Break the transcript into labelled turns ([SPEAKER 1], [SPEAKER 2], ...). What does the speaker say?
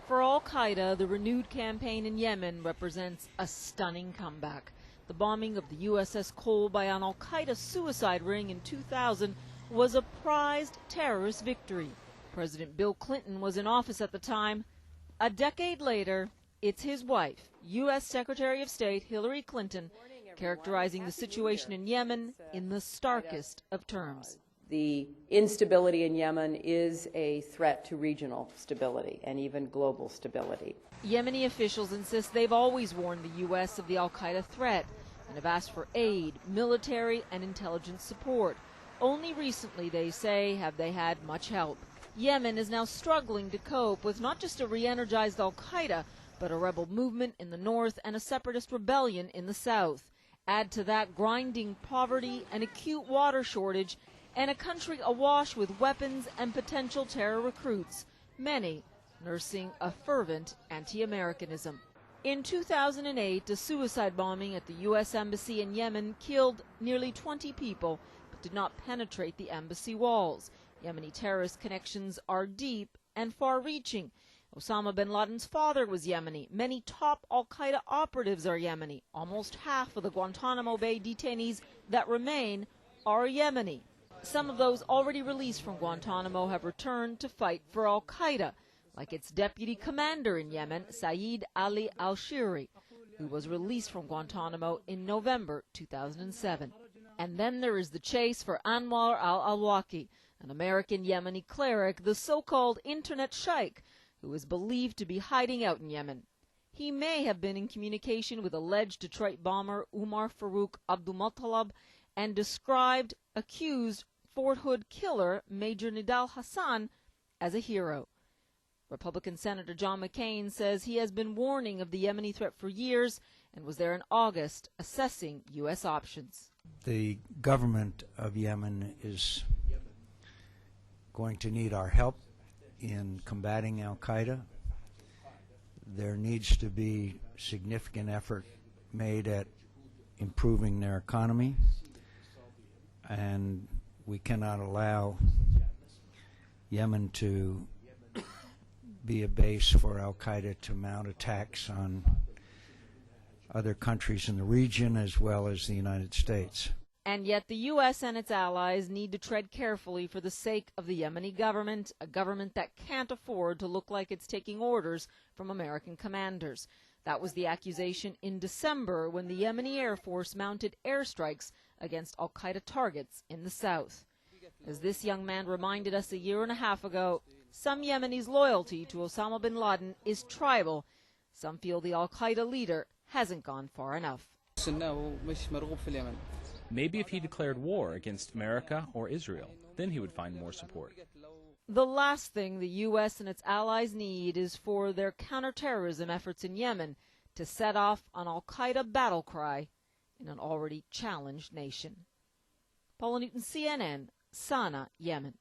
[SPEAKER 1] For al-Qaeda, the renewed campaign in Yemen represents a stunning comeback. The bombing of the USS Cole by an al-Qaeda suicide ring in 2000 was a prized terrorist victory. President Bill Clinton was in office at the time. A decade later, it's his wife, U.S. Secretary of State Hillary Clinton, characterizing the situation in Yemen in the starkest of terms.
[SPEAKER 2] The instability in Yemen is a threat to regional stability and even global stability.
[SPEAKER 1] Yemeni officials insist they've always warned the U.S. of the al-Qaeda threat and have asked for aid, military and intelligence support. Only recently, they say, have they had much help. Yemen is now struggling to cope with not just a re-energized al-Qaeda, but a rebel movement in the north and a separatist rebellion in the south. Add to that grinding poverty, an acute water shortage, and a country awash with weapons and potential terror recruits, many nursing a fervent anti-Americanism. In 2008, a suicide bombing at the U.S. Embassy in Yemen killed nearly 20 people, but did not penetrate the embassy walls. Yemeni terrorist connections are deep and far-reaching. Osama bin Laden's father was Yemeni. Many top al-Qaeda operatives are Yemeni. Almost half of the Guantanamo Bay detainees that remain are Yemeni. Some of those already released from Guantanamo have returned to fight for al-Qaeda, like its deputy commander in Yemen, Saeed Ali al-Shiri, who was released from Guantanamo in November 2007. And then there is the chase for Anwar al-Awlaki, an American Yemeni cleric, the so-called Internet Sheikh, who is believed to be hiding out in Yemen. He may have been in communication with alleged Detroit bomber Umar Farouk Abdulmuttalab and described accused Fort Hood killer Major Nidal Hassan as a hero. Republican Senator John McCain says he has been warning of the Yemeni threat for years and was there in August assessing U.S. options.
[SPEAKER 3] The government of Yemen is going to need our help in combating al-Qaeda. There needs to be significant effort made at improving their economy, and we cannot allow Yemen to be a base for al-Qaeda to mount attacks on other countries in the region as well as the United States.
[SPEAKER 1] And yet the U.S. and its allies need to tread carefully for the sake of the Yemeni government, a government that can't afford to look like it's taking orders from American commanders. That was the accusation in December when the Yemeni Air Force mounted airstrikes against al-Qaeda targets in the south. As this young man reminded us a year and a half ago, some Yemenis' loyalty to Osama bin Laden is tribal. Some feel the al-Qaeda leader hasn't gone far enough.
[SPEAKER 4] Maybe if he declared war against America or Israel, then he would find more support.
[SPEAKER 1] The last thing the U.S. and its allies need is for their counterterrorism efforts in Yemen to set off an al-Qaeda battle cry in an already challenged nation. Paula Newton, CNN, Sana'a, Yemen.